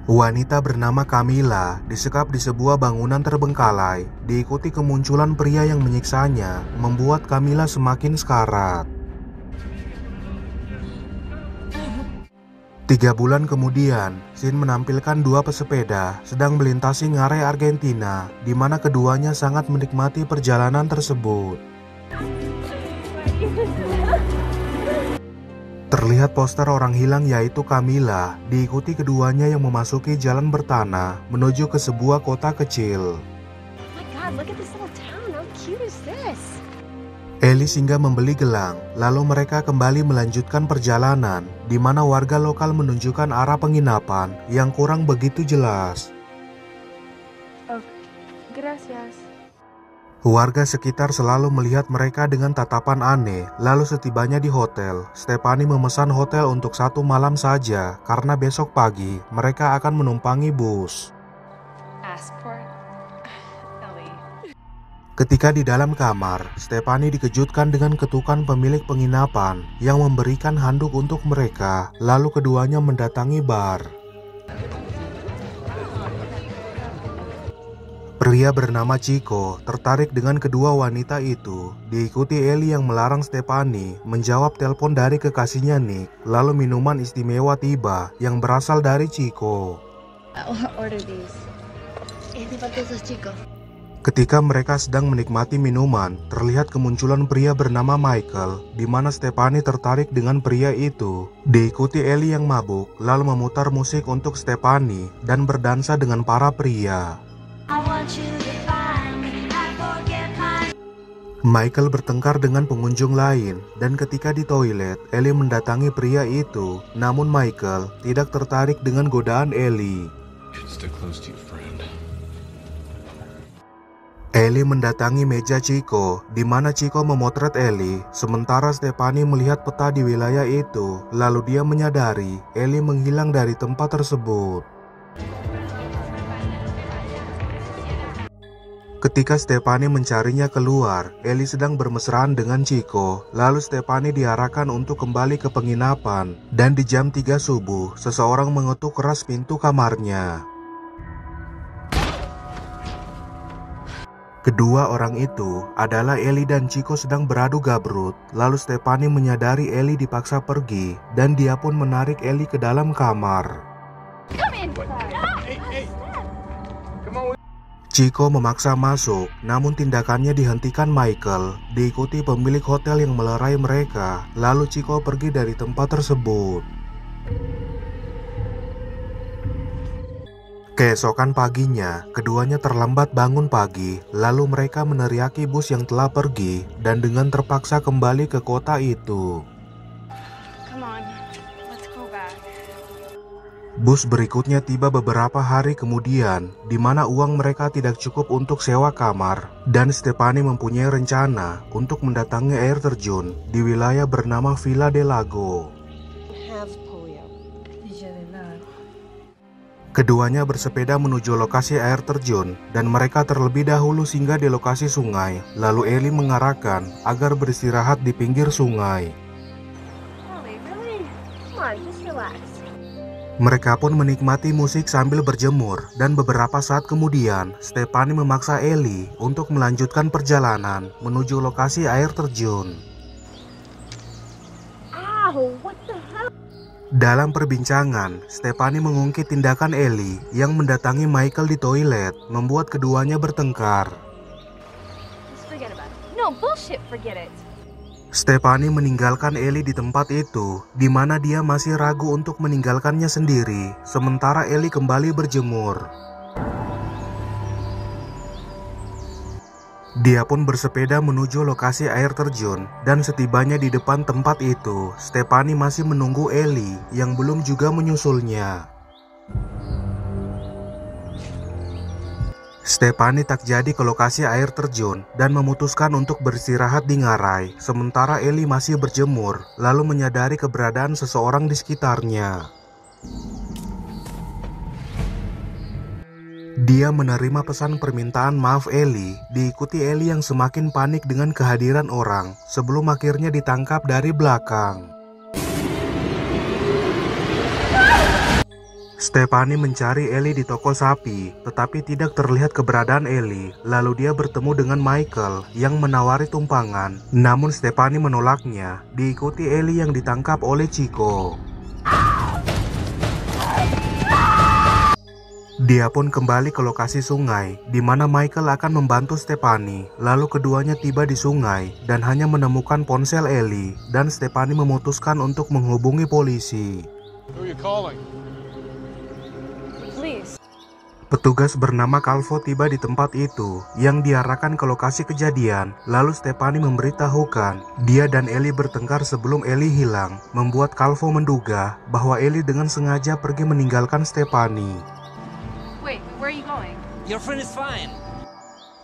Wanita bernama Camilla disekap di sebuah bangunan terbengkalai. Diikuti kemunculan pria yang menyiksanya, membuat Camilla semakin sekarat. 3 bulan kemudian, Sin menampilkan 2 pesepeda sedang melintasi ngarai Argentina, di mana keduanya sangat menikmati perjalanan tersebut. Terlihat poster orang hilang yaitu Camilla, diikuti keduanya yang memasuki jalan bertanah menuju ke sebuah kota kecil. Ellie singgah membeli gelang, lalu mereka kembali melanjutkan perjalanan, di mana warga lokal menunjukkan arah penginapan yang kurang begitu jelas. Gracias. Warga sekitar selalu melihat mereka dengan tatapan aneh. Lalu setibanya di hotel, Stephanie memesan hotel untuk 1 malam saja karena besok pagi mereka akan menumpangi bus. Ketika di dalam kamar, Stephanie dikejutkan dengan ketukan pemilik penginapan yang memberikan handuk untuk mereka. Lalu keduanya mendatangi bar. Pria bernama Chico tertarik dengan kedua wanita itu. Diikuti Ellie yang melarang Stephanie menjawab telepon dari kekasihnya Nick. Lalu minuman istimewa tiba yang berasal dari Chico. Ketika mereka sedang menikmati minuman, terlihat kemunculan pria bernama Michael, di mana Stephanie tertarik dengan pria itu. Diikuti Ellie yang mabuk, lalu memutar musik untuk Stephanie dan berdansa dengan para pria. Michael bertengkar dengan pengunjung lain, dan ketika di toilet, Ellie mendatangi pria itu. Namun Michael tidak tertarik dengan godaan Ellie. Ellie mendatangi meja Chico, di mana Chico memotret Ellie, sementara Stephanie melihat peta di wilayah itu. Lalu dia menyadari Ellie menghilang dari tempat tersebut. Ketika Stephanie mencarinya keluar, Ellie sedang bermesraan dengan Chico. Lalu Stephanie diarahkan untuk kembali ke penginapan, dan di jam 3 subuh, seseorang mengetuk keras pintu kamarnya. Kedua orang itu adalah Ellie dan Chico sedang beradu gabrut. Lalu Stephanie menyadari Ellie dipaksa pergi, dan dia pun menarik Ellie ke dalam kamar. Chico memaksa masuk, namun tindakannya dihentikan Michael. Diikuti pemilik hotel yang melerai mereka. Lalu Chico pergi dari tempat tersebut. Keesokan paginya, keduanya terlambat bangun pagi. Lalu mereka meneriaki bus yang telah pergi, dan dengan terpaksa kembali ke kota itu. Bus berikutnya tiba beberapa hari kemudian, di mana uang mereka tidak cukup untuk sewa kamar, dan Stephanie mempunyai rencana untuk mendatangi air terjun di wilayah bernama Villa del Lago. Keduanya bersepeda menuju lokasi air terjun, dan mereka terlebih dahulu singgah di lokasi sungai. Lalu Ellie mengarahkan agar beristirahat di pinggir sungai. Mereka pun menikmati musik sambil berjemur, dan beberapa saat kemudian, Stephanie memaksa Ellie untuk melanjutkan perjalanan menuju lokasi air terjun. Dalam perbincangan, Stephanie mengungkit tindakan Ellie yang mendatangi Michael di toilet, membuat keduanya bertengkar. Stephanie meninggalkan Ellie di tempat itu, di mana dia masih ragu untuk meninggalkannya sendiri, sementara Ellie kembali berjemur. Dia pun bersepeda menuju lokasi air terjun, dan setibanya di depan tempat itu, Stephanie masih menunggu Ellie yang belum juga menyusulnya. Stephanie tak jadi ke lokasi air terjun dan memutuskan untuk beristirahat di ngarai, sementara Ellie masih berjemur, lalu menyadari keberadaan seseorang di sekitarnya. Dia menerima pesan permintaan maaf Ellie, diikuti Ellie yang semakin panik dengan kehadiran orang, sebelum akhirnya ditangkap dari belakang. Stephanie mencari Ellie di toko sapi, tetapi tidak terlihat keberadaan Ellie. Lalu dia bertemu dengan Michael yang menawari tumpangan. Namun Stephanie menolaknya, diikuti Ellie yang ditangkap oleh Chico. Dia pun kembali ke lokasi sungai, di mana Michael akan membantu Stephanie. Lalu keduanya tiba di sungai dan hanya menemukan ponsel Ellie, dan Stephanie memutuskan untuk menghubungi polisi. Petugas bernama Calvo tiba di tempat itu, yang diarahkan ke lokasi kejadian. Lalu Stephanie memberitahukan, dia dan Ellie bertengkar sebelum Ellie hilang, membuat Calvo menduga bahwa Ellie dengan sengaja pergi meninggalkan Stephanie. Wait, where are you going? Your friend is fine.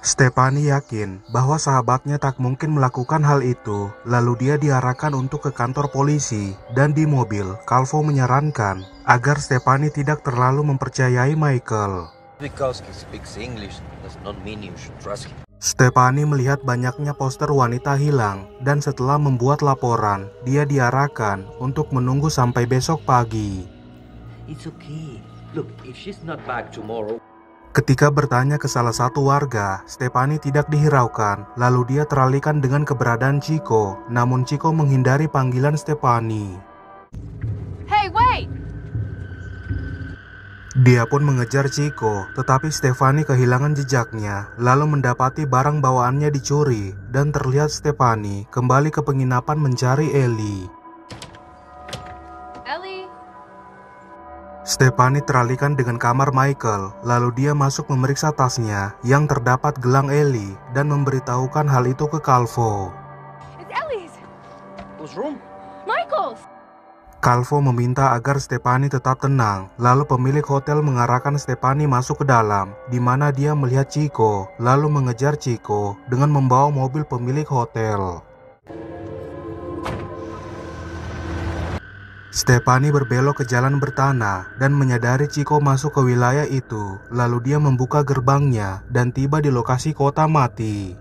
Stephanie yakin bahwa sahabatnya tak mungkin melakukan hal itu. Lalu dia diarahkan untuk ke kantor polisi, dan di mobil, Calvo menyarankan agar Stephanie tidak terlalu mempercayai Michael. Because he speaks English does not mean you should trust him. Stephanie melihat banyaknya poster wanita hilang, dan setelah membuat laporan, dia diarahkan untuk menunggu sampai besok pagi. It's okay. Look, if she's not back tomorrow. Ketika bertanya ke salah satu warga, Stephanie tidak dihiraukan. Lalu dia teralihkan dengan keberadaan Chico, namun Chico menghindari panggilan Stephanie. Hey, wait! Dia pun mengejar Chico, tetapi Stephanie kehilangan jejaknya, lalu mendapati barang bawaannya dicuri, dan terlihat Stephanie kembali ke penginapan mencari Ellie. Ellie? Stephanie teralihkan dengan kamar Michael, lalu dia masuk memeriksa tasnya yang terdapat gelang Ellie dan memberitahukan hal itu ke Calvo. It's Ellie's! Whose room? Michael's! Calvo meminta agar Stephanie tetap tenang, lalu pemilik hotel mengarahkan Stephanie masuk ke dalam, di mana dia melihat Chico, lalu mengejar Chico dengan membawa mobil pemilik hotel. Stephanie berbelok ke jalan bertanah dan menyadari Chico masuk ke wilayah itu. Lalu dia membuka gerbangnya dan tiba di lokasi kota mati.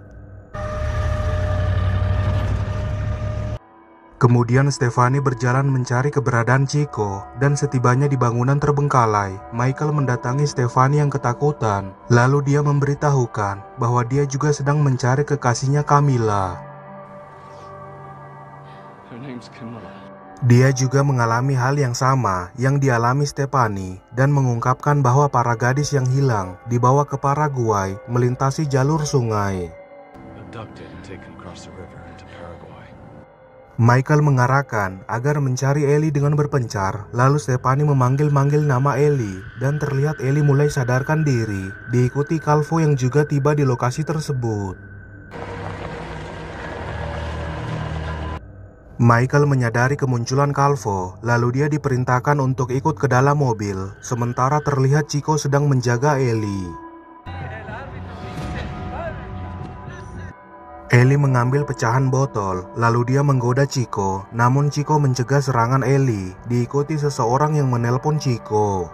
Kemudian Stephanie berjalan mencari keberadaan Chico, dan setibanya di bangunan terbengkalai, Michael mendatangi Stephanie yang ketakutan. Lalu dia memberitahukan bahwa dia juga sedang mencari kekasihnya Camilla. Her name's Camilla. Dia juga mengalami hal yang sama yang dialami Stephanie dan mengungkapkan bahwa para gadis yang hilang dibawa ke Paraguay melintasi jalur sungai. Abducted and taken across the river into Paraguay. Michael mengarahkan agar mencari Ellie dengan berpencar, lalu Stephanie memanggil-manggil nama Ellie dan terlihat Ellie mulai sadarkan diri, diikuti Calvo yang juga tiba di lokasi tersebut. Michael menyadari kemunculan Calvo, lalu dia diperintahkan untuk ikut ke dalam mobil, sementara terlihat Chico sedang menjaga Ellie. Ellie mengambil pecahan botol, lalu dia menggoda Chico, namun Chico mencegah serangan Ellie, diikuti seseorang yang menelpon Chico.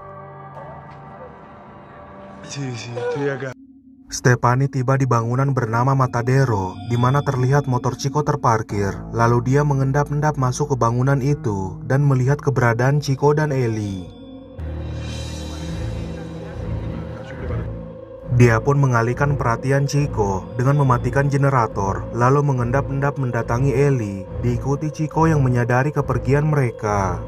Stephanie tiba di bangunan bernama Matadero, di mana terlihat motor Chico terparkir. Lalu dia mengendap-endap masuk ke bangunan itu dan melihat keberadaan Chico dan Ellie. Dia pun mengalihkan perhatian Chico dengan mematikan generator, lalu mengendap-endap mendatangi Ellie, diikuti Chico yang menyadari kepergian mereka.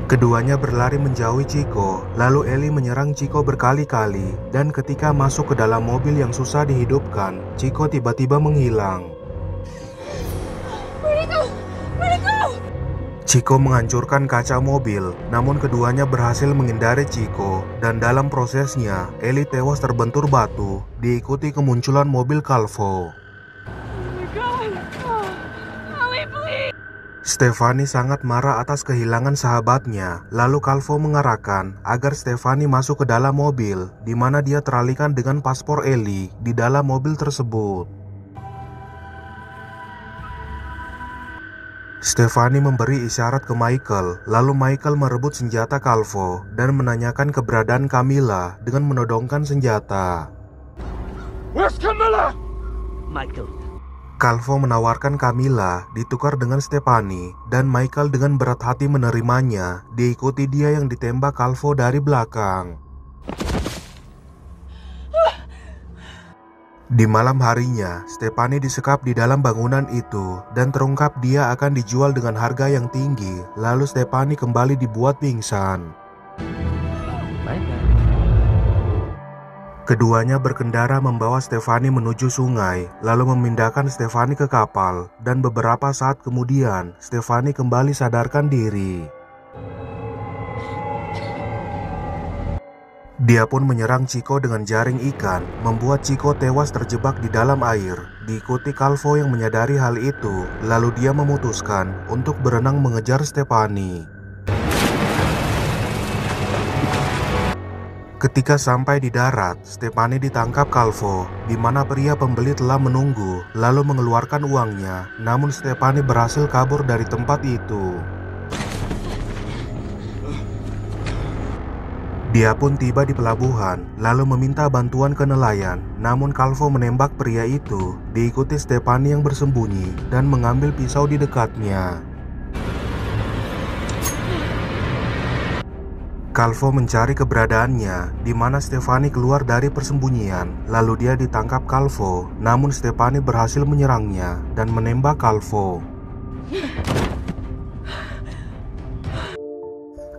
Keduanya berlari menjauhi Chico, lalu Ellie menyerang Chico berkali-kali, dan ketika masuk ke dalam mobil yang susah dihidupkan, Chico tiba-tiba menghilang. Chico menghancurkan kaca mobil, namun keduanya berhasil menghindari Chico, dan dalam prosesnya, Ellie tewas terbentur batu, diikuti kemunculan mobil Calvo. Stephanie sangat marah atas kehilangan sahabatnya, lalu Calvo mengarahkan agar Stephanie masuk ke dalam mobil, di mana dia teralihkan dengan paspor Ellie di dalam mobil tersebut. Stephanie memberi isyarat ke Michael, lalu Michael merebut senjata Calvo dan menanyakan keberadaan Camilla dengan menodongkan senjata. Where's Camilla? Michael. Calvo menawarkan Camilla ditukar dengan Stephanie dan Michael dengan berat hati menerimanya. Diikuti dia yang ditembak Calvo dari belakang. Di malam harinya, Stephanie disekap di dalam bangunan itu dan terungkap dia akan dijual dengan harga yang tinggi. Lalu Stephanie kembali dibuat pingsan. Keduanya berkendara membawa Stephanie menuju sungai, lalu memindahkan Stephanie ke kapal, dan beberapa saat kemudian, Stephanie kembali sadarkan diri. Dia pun menyerang Chico dengan jaring ikan, membuat Chico tewas terjebak di dalam air. Diikuti Calvo yang menyadari hal itu, lalu dia memutuskan untuk berenang mengejar Stephanie. Ketika sampai di darat, Stephanie ditangkap Calvo, di mana pria pembeli telah menunggu, lalu mengeluarkan uangnya. Namun Stephanie berhasil kabur dari tempat itu. Dia pun tiba di pelabuhan, lalu meminta bantuan ke nelayan. Namun Calvo menembak pria itu, diikuti Stephanie yang bersembunyi dan mengambil pisau di dekatnya. Calvo mencari keberadaannya, di mana Stephanie keluar dari persembunyian. Lalu dia ditangkap Calvo, namun Stephanie berhasil menyerangnya dan menembak Calvo.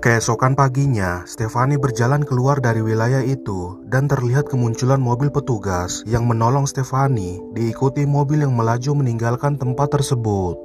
Keesokan paginya, Stephanie berjalan keluar dari wilayah itu dan terlihat kemunculan mobil petugas yang menolong Stephanie, diikuti mobil yang melaju meninggalkan tempat tersebut.